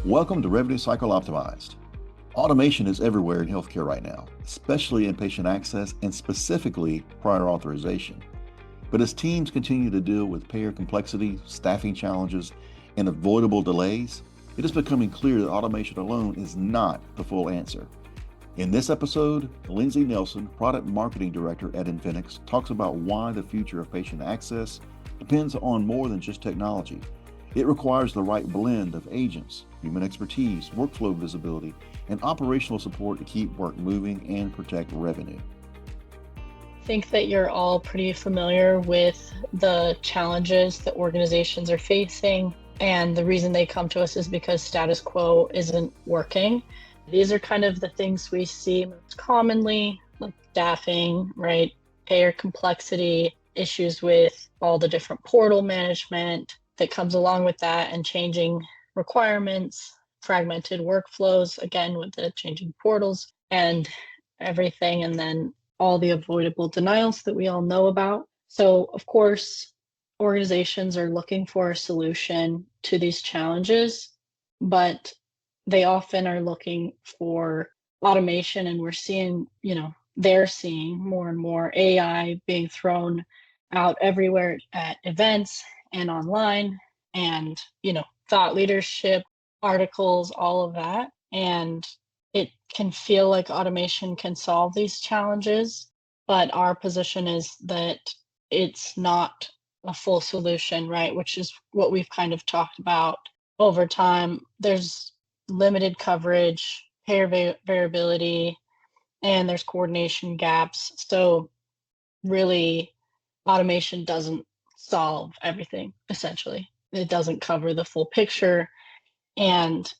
Welcome to Revenue Cycle Optimized. Automation is everywhere in healthcare right now, especially in patient access and specifically prior authorization. But as teams continue to deal with payer complexity, staffing challenges, and avoidable delays, it is becoming clear that automation alone is not the full answer. In this episode, Lindsey Nelson, Product Marketing Director at Infinx, talks about why the future of patient access depends on more than just technology. It requires the right blend of agents, human expertise, workflow visibility, and operational support to keep work moving and protect revenue. I think that you're all pretty familiar with the challenges that organizations are facing, and the reason they come to us is because status quo isn't working. These are kind of the things we see most commonly, like staffing, right? Payer complexity, issues with all the different portal management that comes along with that, and changing requirements, fragmented workflows, again, with the changing portals and everything, and then all the avoidable denials that we all know about. So, of course, organizations are looking for a solution to these challenges, but they often are looking for automation, and we're seeing, they're seeing more and more AI being thrown out everywhere at events and online, and, thought leadership, articles, all of that. And it can feel like automation can solve these challenges, but our position is that it's not a full solution, right? Which is what we've kind of talked about over time. There's limited coverage, payer variability, and there's coordination gaps. So really, automation doesn't solve everything, essentially. It doesn't cover the full picture. And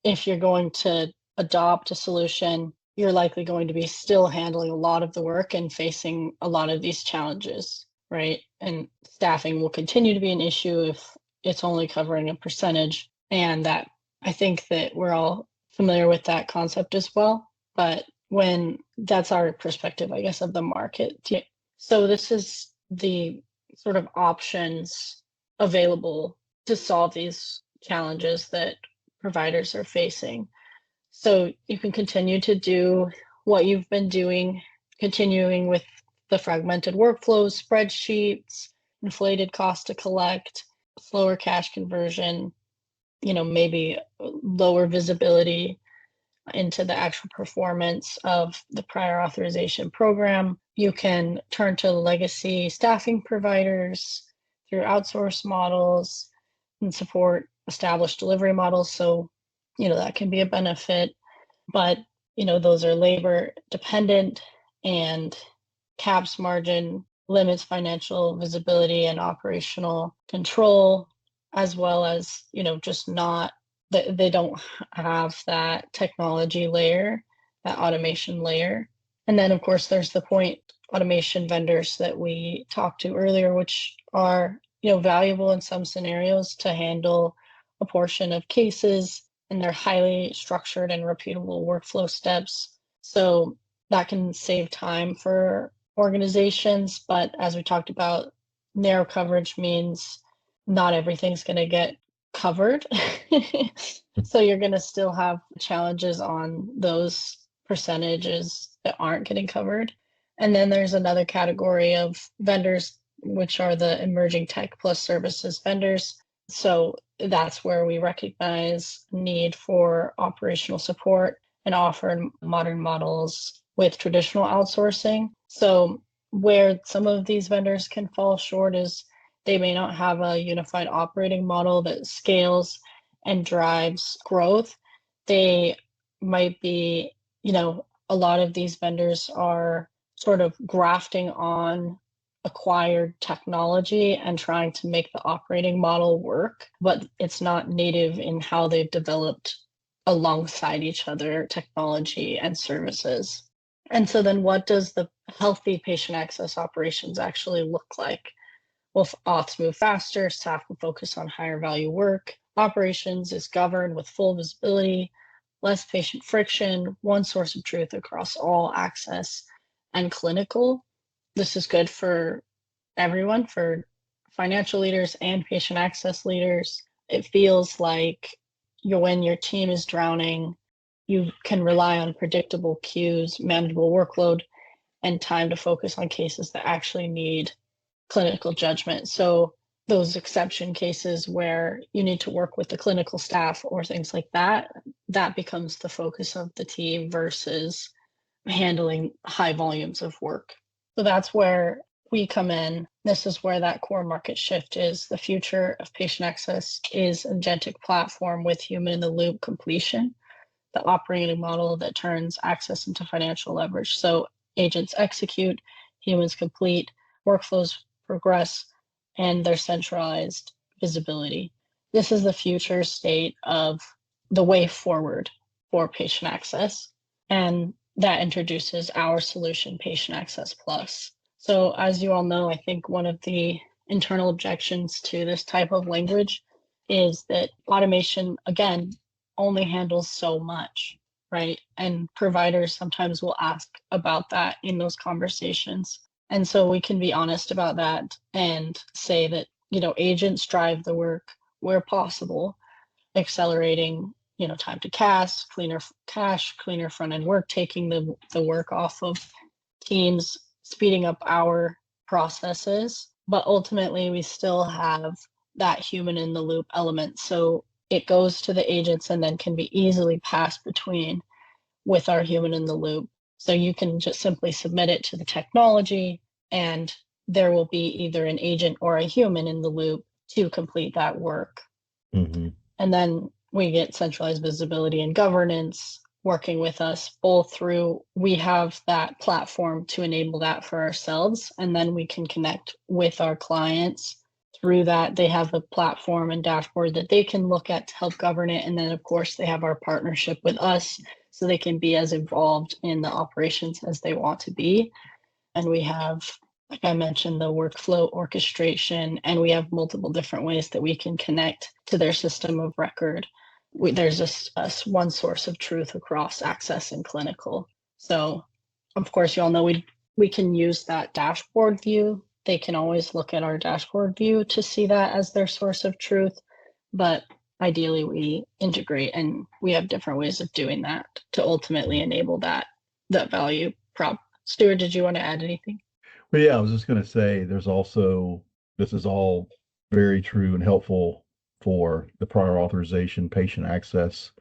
if you're going to adopt a solution, you're likely going to be still handling a lot of the work and facing a lot of these challenges, right? And staffing will continue to be an issue if it's only covering a percentage. And that, I think that we're all familiar with that concept as well. But when that's our perspective, I guess, of the market. So this is the sort of options available to solve these challenges that providers are facing. So you can continue to do what you've been doing, continuing with the fragmented workflows, spreadsheets, inflated cost to collect, slower cash conversion, maybe lower visibility into the actual performance of the prior authorization program. You can turn to legacy staffing providers through outsource models and support established delivery models. So, that can be a benefit, but, those are labor dependent, and caps margin limits financial visibility and operational control, as well as, just not that they don't have that technology layer, that automation layer. And then, of course, there's the point automation vendors that we talked to earlier, which are, valuable in some scenarios to handle a portion of cases, and they're highly structured and repeatable workflow steps. So that can save time for organizations. But as we talked about, narrow coverage means not everything's going to get covered. So you're going to still have challenges on those percentages that aren't getting covered. And then there's another category of vendors, which are the emerging tech plus services vendors. So that's where we recognize need for operational support and offer modern models with traditional outsourcing. So where some of these vendors can fall short is they may not have a unified operating model that scales and drives growth. They might be, a lot of these vendors are sort of grafting on acquired technology and trying to make the operating model work, but it's not native in how they've developed alongside each other technology and services. And so then what does the healthy patient access operations actually look like? Well, if auths move faster, staff can focus on higher value work. Operations is governed with full visibility, less patient friction, one source of truth across all access and clinical. This is good for everyone, for financial leaders and patient access leaders. It feels like when your team is drowning, you can rely on predictable cues, manageable workload, and time to focus on cases that actually need clinical judgment. So those exception cases where you need to work with the clinical staff or things like that, that becomes the focus of the team versus handling high volumes of work. So that's where we come in. This is where that core market shift is. The future of patient access is an agentic platform with human in the loop completion, the operating model that turns access into financial leverage. So agents execute, humans complete, workflows progress, and their centralized visibility. This is the future state of the way forward for patient access. And that introduces our solution, Patient Access Plus. So as you all know, I think one of the internal objections to this type of language is that automation, again, only handles so much, right? And providers sometimes will ask about that in those conversations. And so we can be honest about that and say that, agents drive the work where possible, accelerating, time to cash, cleaner front end work, taking the work off of teams, speeding up our processes. But ultimately, we still have that human in the loop element. So it goes to the agents and then can be easily passed between with our human in the loop. So you can just simply submit it to the technology, and there will be either an agent or a human in the loop to complete that work. Mm-hmm. And then we get centralized visibility and governance working with us both through, we have that platform to enable that for ourselves, and then we can connect with our clients through that. They have a platform and dashboard that they can look at to help govern it. And then of course they have our partnership with us so they can be as involved in the operations as they want to be. And we have, like I mentioned, the workflow orchestration, and we have multiple different ways that we can connect to their system of record. There's a one source of truth across access and clinical. So of course, you all know we can use that dashboard view. They can always look at our dashboard view to see that as their source of truth. But ideally, we integrate, and we have different ways of doing that to ultimately enable that value prop. Stuart, did you want to add anything? Well, yeah, I was just going to say this is all very true and helpful for the prior authorization patient access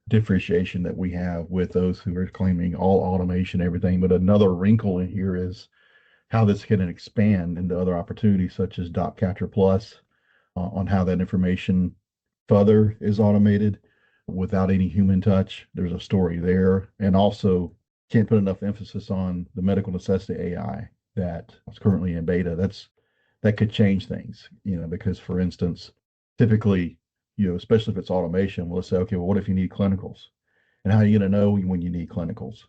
differentiation that we have with those who are claiming all automation, everything. But another wrinkle in here is how this can expand into other opportunities such as Doc Catcher Plus, on how that information further is automated without any human touch. There's a story there. And also, can't put enough emphasis on the medical necessity AI that is currently in beta. That could change things, because for instance, typically, especially if it's automation, we'll say, okay, well, what if you need clinicals? And how are you going to know when you need clinicals?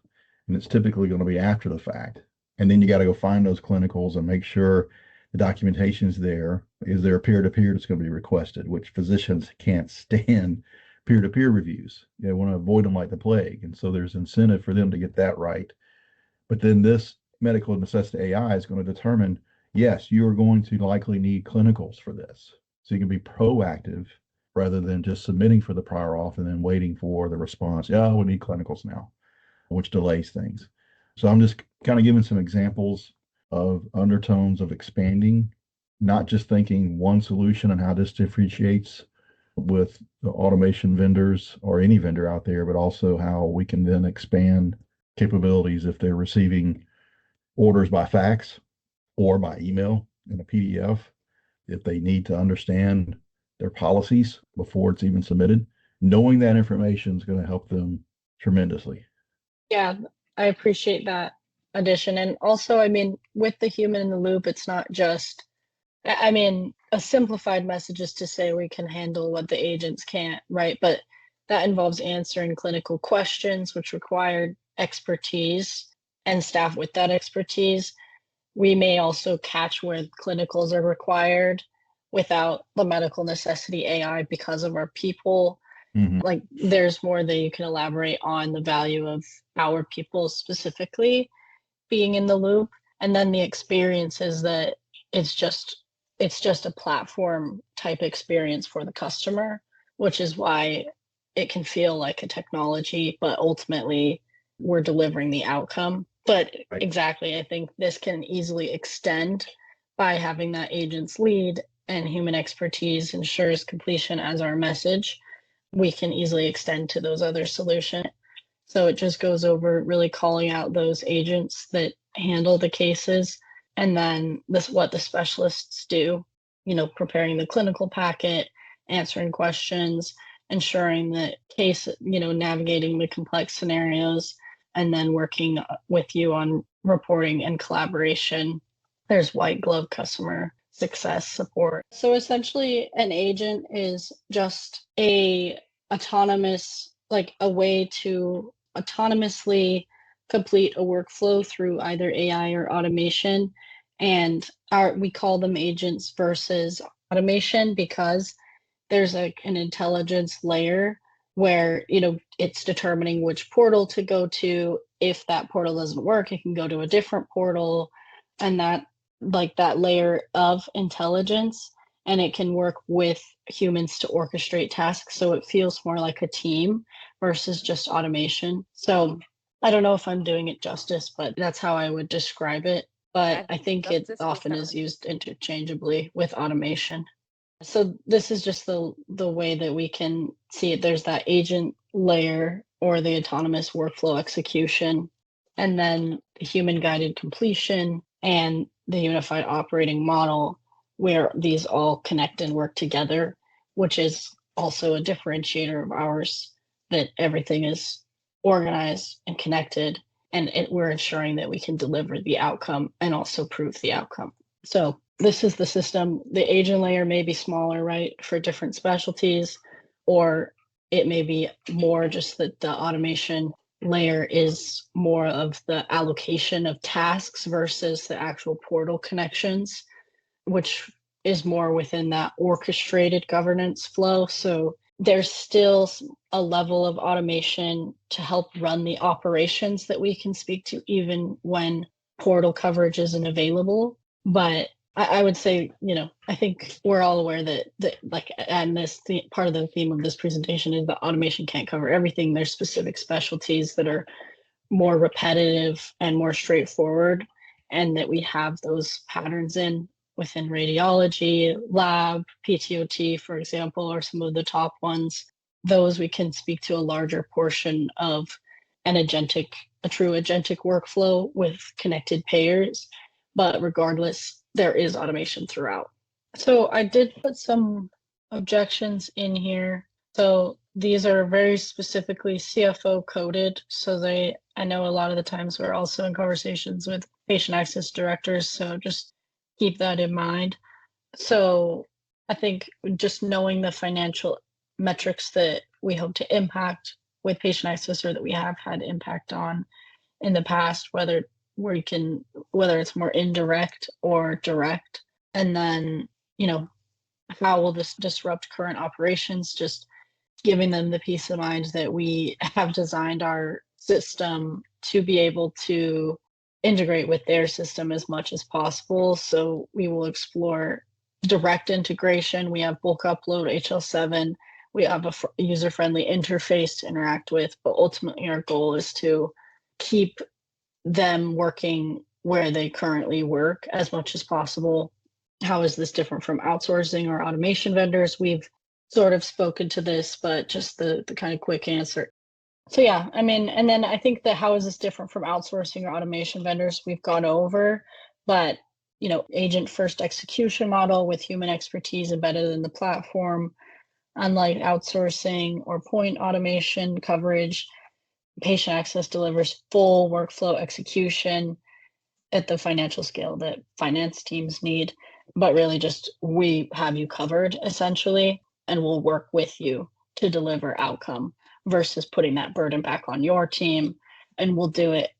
And it's typically going to be after the fact. And then you got to go find those clinicals and make sure the documentation's there. Is there a peer-to-peer that's going to be requested, which physicians can't stand peer-to-peer reviews. They want to avoid them like the plague. And so there's incentive for them to get that right. But then this medical necessity AI is going to determine, yes, you are going to likely need clinicals for this. So you can be proactive rather than just submitting for the prior auth and then waiting for the response. Yeah, we need clinicals now, which delays things. So I'm just kind of giving some examples of undertones of expanding, not just thinking one solution and how this differentiates with the automation vendors or any vendor out there, but also how we can then expand capabilities if they're receiving orders by fax or by email in a PDF, if they need to understand their policies before it's even submitted. Knowing that information is going to help them tremendously. Yeah, I appreciate that addition. And also, with the human in the loop, it's not just, a simplified message is to say we can handle what the agents can't, right? But that involves answering clinical questions, which require expertise and staff with that expertise. We may also catch where clinicals are required without the medical necessity AI because of our people. Mm-hmm. Like there's more that you can elaborate on the value of our people specifically being in the loop. And then the experience is that it's just a platform type experience for the customer, which is why it can feel like a technology, but ultimately we're delivering the outcome. But Right. exactly, I think this can easily extend by having that agent's lead and human expertise ensures completion as our message. We can easily extend to those other solutions. So it just goes over really calling out those agents that handle the cases and then what the specialists do, preparing the clinical packet, answering questions, ensuring that navigating the complex scenarios, and then working with you on reporting and collaboration. There's white glove customer success support. So essentially an agent is just like a way to autonomously complete a workflow through either AI or automation. And we call them agents versus automation because there's an intelligence layer where it's determining which portal to go to. If that portal doesn't work, it can go to a different portal, and that layer of intelligence, and it can work with humans to orchestrate tasks, so it feels more like a team versus just automation. So I don't know if I'm doing it justice, but that's how I would describe it. But I think it often is used interchangeably with automation. So this is just the way that we can see it. There's that agent layer or the autonomous workflow execution, and then the human guided completion and the unified operating model where these all connect and work together, which is also a differentiator of ours, that everything is organized and connected, and we're ensuring that we can deliver the outcome and also prove the outcome. So this is the system. The agent layer may be smaller, right, for different specialties, or it may be more just that the automation layer is more of the allocation of tasks versus the actual portal connections, which is more within that orchestrated governance flow. So there's still a level of automation to help run the operations that we can speak to even when portal coverage isn't available. But I would say, I think we're all aware that and part of the theme of this presentation is that automation can't cover everything. There's specific specialties that are more repetitive and more straightforward, and that we have those patterns within radiology, lab, PTOT, for example, are some of the top ones. Those we can speak to a larger portion of a true agentic workflow with connected payers. But regardless, there is automation throughout. So I did put some objections in here. So these are very specifically CFO coded. So I know a lot of the times we're also in conversations with patient access directors. So just keep that in mind. So I think just knowing the financial metrics that we hope to impact with patient access or that we have had impact on in the past, whether it's more indirect or direct, and then, how will this disrupt current operations, just giving them the peace of mind that we have designed our system to be able to integrate with their system as much as possible. So we will explore direct integration. We have bulk upload HL7. We have a user-friendly interface to interact with, but ultimately our goal is to keep them working where they currently work as much as possible. How is this different from outsourcing or automation vendors? We've sort of spoken to this, but just the kind of quick answer. So yeah, I mean, and then I think that how is this different from outsourcing or automation vendors we've gone over, but agent first execution model with human expertise embedded in the platform. Unlike outsourcing or point automation coverage, patient access delivers full workflow execution at the financial scale that finance teams need, but really just we have you covered essentially, and we'll work with you to deliver outcome versus putting that burden back on your team, and we'll do it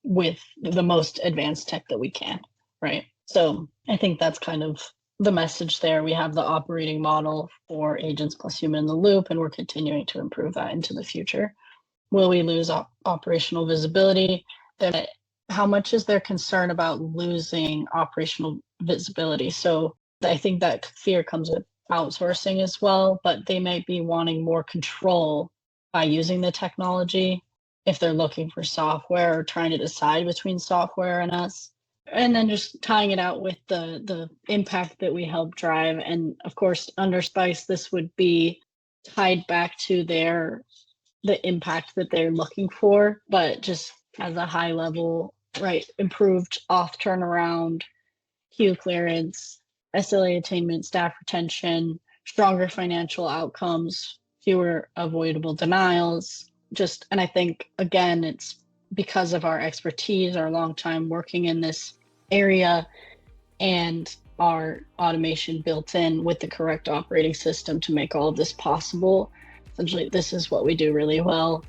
with the most advanced tech that we can, right? So I think that's kind of the message there. We have the operating model for agents plus human in the loop, and we're continuing to improve that into the future. Will we lose operational visibility? Then how much is there concern about losing operational visibility? So I think that fear comes with outsourcing as well, but they might be wanting more control by using the technology if they're looking for software or trying to decide between software and us. And then just tying it out with the impact that we help drive. And of course, under Spice, this would be tied back to the impact that they're looking for, but just as a high level, right? Improved auth turnaround, queue clearance, SLA attainment, staff retention, stronger financial outcomes, fewer avoidable denials. And I think, again, it's because of our expertise, our long time working in this area, and our automation built in with the correct operating system to make all of this possible. Essentially, this is what we do really well.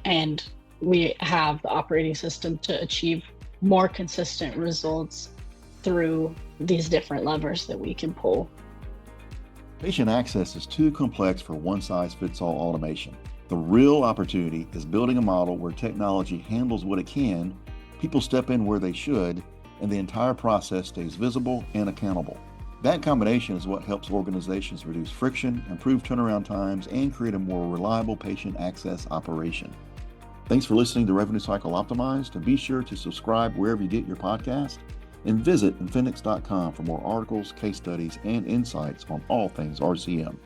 And we have the operating system to achieve more consistent results through these different levers that we can pull. Patient access is too complex for one-size-fits-all automation. The real opportunity is building a model where technology handles what it can, people step in where they should, and the entire process stays visible and accountable. That combination is what helps organizations reduce friction, improve turnaround times, and create a more reliable patient access operation. Thanks for listening to Revenue Cycle Optimized, and be sure to subscribe wherever you get your podcast, and visit Infinx.com for more articles, case studies, and insights on all things RCM.